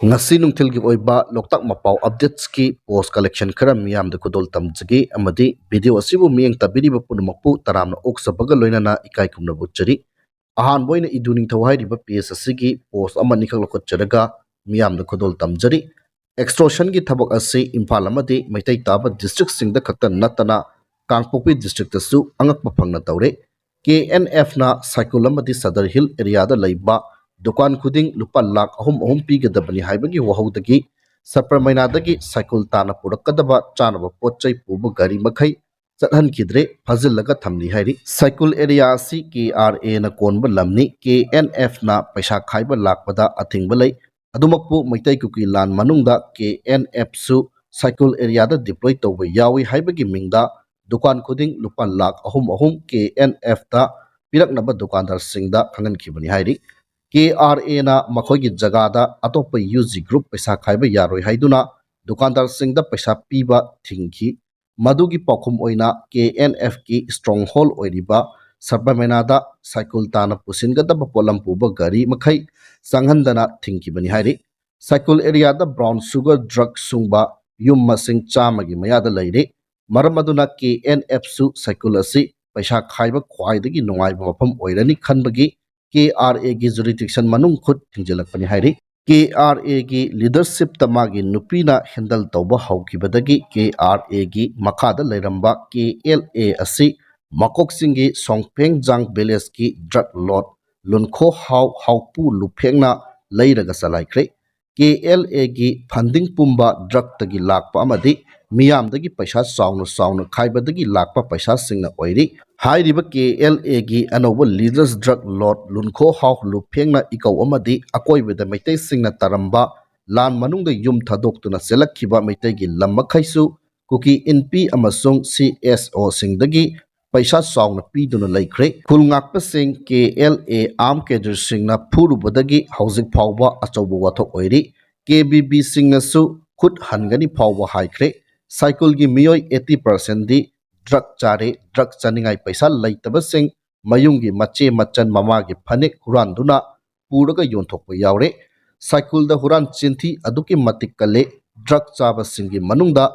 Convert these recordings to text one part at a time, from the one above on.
ngasi nungthil gi oiba loktak mapau updates ki post collection khara miyam de kudol tamjagi amadi video asibu miyeng tabiri ba punumakpu taramna oksabaga loinana ikai kumna butchari ahan boina iduning thawai riba ps asigi post amani khak lokotcharaga miyam de kudol tamjari extortion gi thabak ase imphal amadi maitai taba district singda khakta natana kangpokpi district tasu angakpa phangna tawre KNF na cycle amadi sadar hill area da laiba दुकान खुदिंग लुपा lakh अहुम अहुम पीगदबनी हाइबगी वहौदगी सप्रमैनादगी cycle ताना पुरकदबा चानब पोचै पुब गाड़ी मखै चटहनखिद्रे फजिलगा थमनी हाइरी cycle area सी KRA ना कोनब Lumbini KNF ना पैसा खाइबा लाकपदा अथिंगब लै अदुमकपु Meitei cookie लान मनुंगदा KNF सु cycle area दा डिप्लॉय तौब यावी हाइबगी मिंगदा दुकान खुदिंग लुपा लाख अहुम अहुम KNF दा पिरकनब दुकानदार सिंगदा खंगनखिबनी हाइरी KRA ना मखोगी जगादा अतोप UG ग्रुप पैसा खाइबा यारोय हाइदुना दुकानदार सिंगदा पैसा पीबा थिंगखि मदुगी पखुम ओइना KNF की स्ट्रॉन्ग होल ओइरिबा सरबमेनादा साइकल ताना पुसिनगदब पोलम पुबा गाड़ी मखै संगहंदना थिंगखिबनी हाइरि साइकल एरिया दा ब्राउन शुगर ड्रग सुंगबा युम मसिंग चामगी मयादा लैरे मरम अदुना KNF सु साइकल असि पैसा खाइबा ख्वाइदगी नुंगाइबा मफम ओइरनी खनबगी KRA की जुरिडिक्शन मनुंग खुद थिंजलकपनी हाइरि KRA की लीडरशिप तमागी नुपीना हैंडल तौबा हौकिबदगी KRA की मखादा लैरंबा KLA असि मकोकसिंगी सोंगपेंग जांग विलेज की ड्रग लॉट लुनखो हाउपू लुफेंगना लैरगा सलाइख्रे KLA की फंडिंग पुंबा ड्रग तगी लाकपा अमदी मियामदगी पैसा साउन खाइबदगी लाकपा पैसा सिंगना ओइरि हाइरिबा KLA की अनोबा लीडर्स ड्रग लॉट लुनखो हाउ लुफेंगना इकौ अमदी अकोइबदा मैतै सिंगना तरंबा लान मनुंगदा युम थादोक्तुना सेलक्खिबा मैतै की लम्मखैसु कुकी इनपी अमसुंग CSO सिंगदगी पैसा साउन पीदुना लैख्रे खुलंगाकपा सिंग KLA आर्म कैडर सिंगना फुरुबदगी हौजिक फाउबा अचौबा वाथोक ओइरि KBB सिंगनासु खुद हनगनी फाउबा हाइख्रे साइकल की मियोय 80% दी ड्रग चारे ड्रग चानिंगाई पैसा लैतब सिंग मयुंगी मचे मचन ममा की फनेक हुरानदुना पूरगा योंथोकपा यावरे साइकल दा हुरान चिंथी अदुकी मतिक कले ड्रग चाबा सिंगी मनुंगदा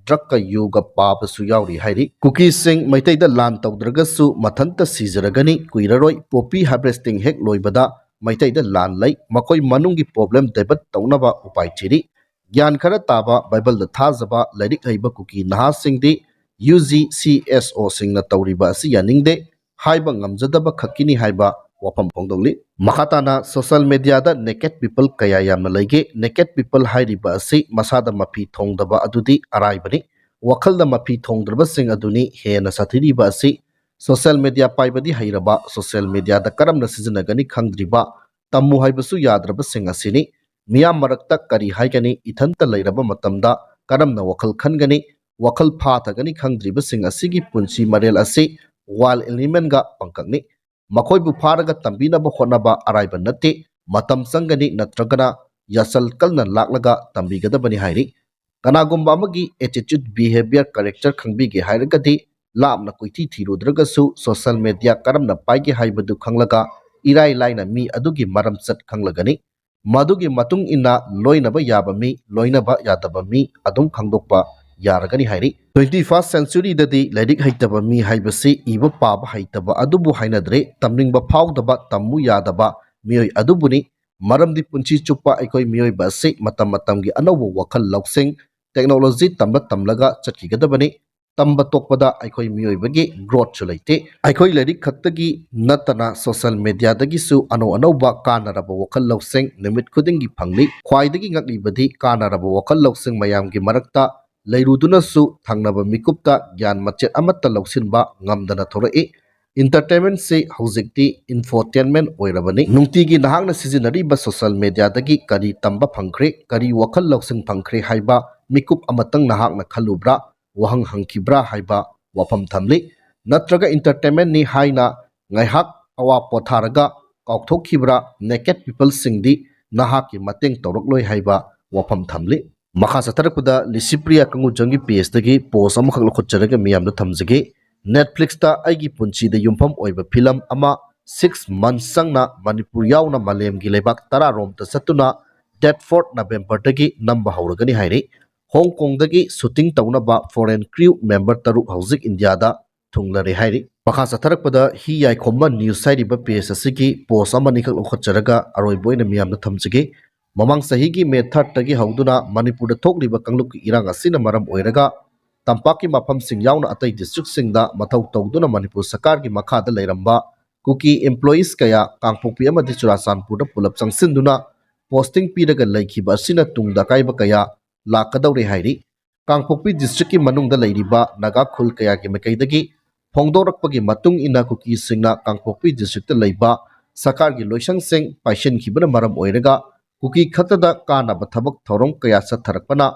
ड्रग का युग पाबसु यावरी हाइरि कुकी सिंग मैतै दा लान तौद्रगसु मथंता सीजरगनी कुइररोय पोपी हार्वेस्टिंग हेक लोइबदा मैतै दा लान लै मकोय मनुंगी प्रॉब्लम देबत तौनबा उपाय चिरी ज्ञान खरा ताबा बाइबल दा थाजबा लाइरिक हैबा कुकी नहा सिंगदी UG CSO सिंगना तौरिबा असि यानिंगदे हाइबा ngamjadaba खक्किनी हाइबा वफम फोंदोंगली मखाताना सोशल मीडिया दा नेकेड पीपल कया यामना लैगे नेकेड पीपल हाइरिबा असि मसादा मफी थोंगदबा अदुदी अराइबनी वखल दा मफी थोंगद्रबा सिंग अदुनी हेना साथिरिबा असि सोशल मीडिया पाइबदी हाइरबा सोशल मीडिया दा करमना सिजनगनी खंगद्रिबा तम्मु हाइबसु याद्रबा सिंग असिनी मियाम मरक्ता करी हाइगनी इथंता लैरबा मतमदा करमना वखल खनगनी वखल फाथगनी खंगद्रिबा सिंग असिगी पुंसी मरेल असि वाल एलिमेंट गा पंकंगनी मखोइबु फारगा तंबीनबा होनबा अराइबा नते मतम संगनी नत्रगना यासल कलना लाक्लगा तंबीगदबनी हाइरि कनागुम्बा अमगी एटीट्यूड बिहेवियर करेक्टर खंगबीगे हाइरगदी लामना कुइथि थिरुद्रगसु सोशल मीडिया करमना पाइगे हाइबदु खंगलगा इराय लाइना मी अदुगी मरम चट खंगलगनी मदुगी मतुंग इना लोइनबा याबा मी लोइनबा यादबा मी अदुम खंगदोकपा यारगनी हाइरि 21st century ददी लाइरिक हैतबा मी हाइबसी इबा पाबा हैतबा अदुबु हाइनद्रे तमनिंगबा फाउदबा तम्मु यादबा मियोय अदुबुनी मरमदी पुंची चुप्पा अखोय मियोय बसे मतम मतमगी अनौबो वखल लौसिंग टेक्नोलॉजी तमलगा चटकीगदबनी तंब तोकपदा अखोय मियोयबगी ग्रोथ चुलैते अखोय लाइरिक खक्तगी नतना सोशल मीडिया दगिसु अनौबा कानरबा वखल लौसिंग निमित खुदिंगी फंगली ख्वाइदगी ngaklibadi कानरबा वखल लौसिंग मयामगी मरक्ता लैरुदुनसु थंगनबा मिकुप्ता ज्ञान मचेत अमत्ता लौसिनबा ngamdana थोरई इंटरटेनमेंट से हौजिकती इंफोटेनमेंट ओइरबनी नुंगतीगी नहांगना सिजिनरीबा सोशल मीडिया दगी करी तंबा फंखरे करी वखल लौसिंग फंखरे हाइबा मिकुप अमतंग नहांगना खलुब्रा वहंग हंकिब्रा हाइबा वफम थमली नत्रगा इंटरटेनमेंट नि हाइना ngaihak awa potharaga kaukthokibra naked people singdi nahaki mateng tawrokloi haiba wafam thamli makha satarkuda lisipriya kangu jangi page dagi post am khaklo khotjaraga miyam da thamjage Netflix ta aigi punchi da yumpham oiba film ama 6 months sangna manipur yauna malem gi lebak tara rom ta satuna date 4 नवेम्बरदगी नंबा हौरगनी हाइरि हांगकांगदगी shooting तौनबा foreign crew member तरुक हौजिक इंडियादा थुंगलरे हाइरि मखा चथरकपदा ही याइखोम्बा न्यूज साइरिबा पेज असिगी पोस्ट अमनिखक लौखटजरगा अरोइबोइना मियामना थमजगे ममांग सहीगी मे 3 तगी हौदुना मणिपुरदा थोकलिबा कांगलुक इरांग असिना मरम ओइरगा तंपाकी मफमसिंग याउना अतै डिस्ट्रिक्टसिंगदा मथौ तौदुना मणिपुर सरकारगी मखादा लेरंबा कुकी एम्प्लॉइज कया कांगपोकपी अमदि चुराचांदपुरदा पुलप चंगसिंदुना पोस्टिंग पीरगा लैखिबा असिना तुंगदा काइबा कया लाकदौरे हाइरि कांगपोकपी डिस्ट्रिक्ट की मनुंगदा लैरिबा नागा खुल कया की मकैदगी फोंगदोरकपगी मतुंग इना कुकी सिंगना कांगपोकपी डिस्ट्रिक्ट लैबा सरकारगी लोइसंगसिंग पाइशनखिबना मरम ओइरगा कुकी खतदा कानाबा थबक थौरम कया सथरकपना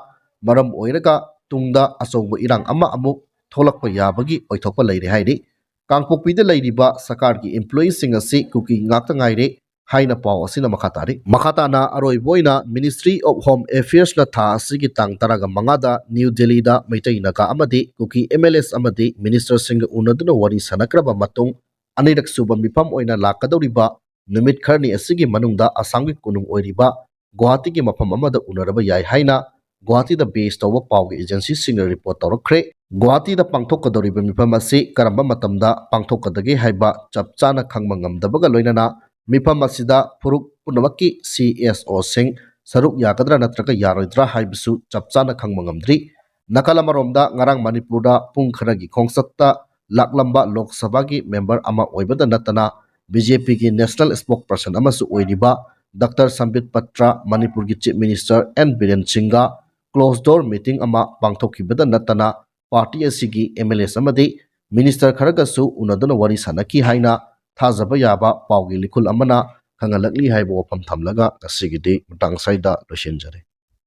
मरम ओइरगा तुंगदा अचौब इरांग अमा अमुक थोलकपा याबगी ओइथोकपा लैरे हाइरि कांगपोकपीदा लैरिबा सरकारगी एम्प्लॉइज असी cookie ngakta ngaire haina paw asina makhatari makhatana aroiboina Ministry of Home Affairs na tha asigi tang taraga mangada New Delhi da maitai naga amadi kuki MLS amadi minister sing unaduna wari sanakraba matung anirak suba mifam oina lakadoriba numit kharni asigi manungda asangi kunung oiriba Guwahati ki mafam amada unaraba yai haina Guwahati da base tawa pawgi agency sing report tawrakre Guwahati da pangthokadoriba mifam asi karamba matamda pangthokadagi haiba chapchana khangma ngamdabaga loinana मिफम असिदा फुरुक पुनमकी CSO Singh सरुक यागद्रा नत्रका यारोइद्रा हाइबसु चपचाना खंगमंगमद्री नकलमरोमदा ngarang मणिपुरदा पुंग खरगी खोंगसत्ता लाकलंबा लोक सभा की member अमा ओइबदा नतना BJP की national spokesperson अमसु ओइरिबा डॉक्टर संबित पत्रा मणिपुर की चीफ मिनिस्टर एन बीरेन सिंगा क्लोज डोर मीटिंग अमा पांगथोखिबदा नतना पार्टी असिगी MLA समदि मिनिस्टर खरगसु उनदना वरी सनकी हाइना थाजबा याबा पावगी लिखुल अमना खंगलकली हाइबो वफम थमलगा कसिगिदि मतंग साइदा लोशिनजरे।